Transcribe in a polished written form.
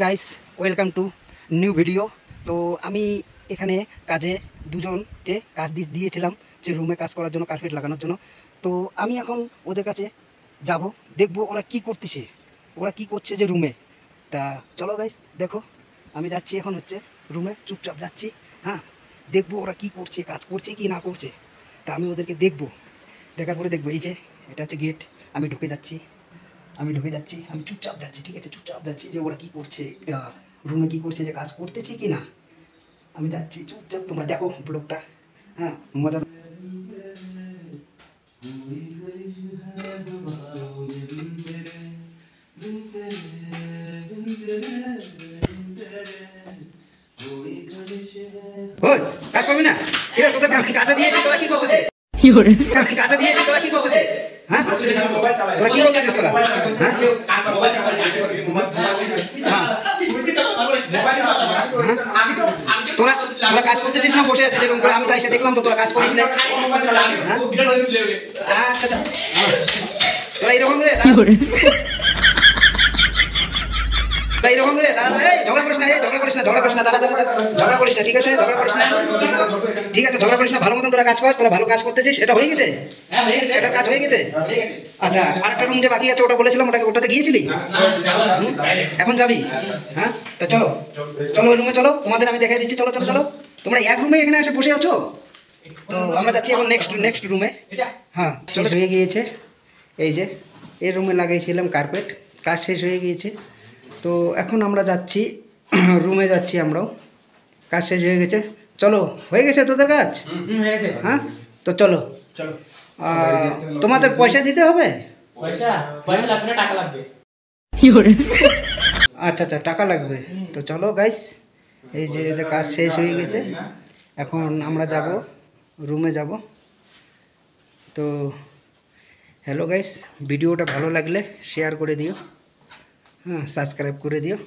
Guys welcome to new video. তো আমি এখানে কাজে দুজনকে কাজ দিয়েছিলাম যে রুমে কাজ করার জন্য, কার্পেট লাগানোর জন্য। তো আমি এখন ওদের কাছে যাব, দেখব ওরা কি করতেছে, ওরা কি করছে যে রুমে। তা চলো গাইস দেখো, আমি যাচ্ছি এখন হচ্ছে রুমে, চুপচাপ যাচ্ছি। হ্যাঁ, দেখবো ওরা কি করছে, কাজ করছে কি না করছে। তা আমি ওদেরকে দেখবো, দেখার পরে দেখবো। এই যে এটা হচ্ছে গেট, আমি ঢুকে যাচ্ছি, আমি চুপচাপ যাচ্ছি, ঠিক আছে, চুপচাপ যাচ্ছি যে ওরা কী করছে, রুমে কী করছে, যে কাজ করতেছি কি না। আমি যাচ্ছি চুপচাপ, তোমরা দেখো ব্লগটা। হ্যাঁ, মজা। ওই কাজ করবি না? এরা তোদের কাজে দিয়ে তোরা কি করতেছে? কাজে দিয়ে তোরা কি করতেছে? হ্যাঁ, তোরা কি করতেছিস তোরা? হ্যাঁ, তোরা তোরা কাজ করতেছিস না বসে আছিস এরকম করে? আমি তো এসে দেখলাম তো তোরা কাজ করিস না। আচ্ছা আচ্ছা, তোরা এরকম করে এইরকম রে, দাঁড়া দাঁড়া, ঝগড়া করিস না, ঝগড়া করিস না, ঝগড়া করিস না, দাঁড়া দাঁড়া, ঝগড়া করিস না, ঠিক আছে, ঝগড়া করিস না, ঠিক আছে, ঝগড়া করিস না, ভালো মতন তোরা কাজ কর, তোরা ভালো কাজ করতেছিস। এটা হয়ে গেছে? হ্যাঁ হয়ে গেছে, এটা কাজ হয়ে গেছে। আচ্ছা, আরেকটা রুম যে বাকি আছে ওটা বলেছিলাম, ওটাতে গিয়েছিলি? এখন যাবি? হ্যাঁ, তো চলো চলো ওই রুমে চলো, তোমাদের আমি দেখাই দিচ্ছি। চলো চলো চলো, তোমরা এক রুমে এখানে এসে বসে আছো। তো আমরা যাচ্ছি এখন নেক্সট রুমে। হ্যাঁ, শেষ হয়ে গিয়েছে। এই যে এই রুমে লাগাইছিলাম কার্পেট, কাজ শেষ হয়ে গিয়েছে। তো এখন আমরা যাচ্ছি রুমে, যাচ্ছি আমরাও, কাজ শেষ হয়ে গেছে। চলো, হয়ে গেছে তোদের কাজ? হ্যাঁ, তো চলো চলো। তোমাদের পয়সা দিতে হবে? আচ্ছা আচ্ছা, টাকা লাগবে। তো চলো গাইস, এই যে এদের কাজ শেষ হয়ে গেছে, এখন আমরা যাব রুমে যাব। তো হ্যালো গাইস, ভিডিওটা ভালো লাগলে শেয়ার করে দিও, হ্যাঁ, সাবস্ক্রাইব করে দিও।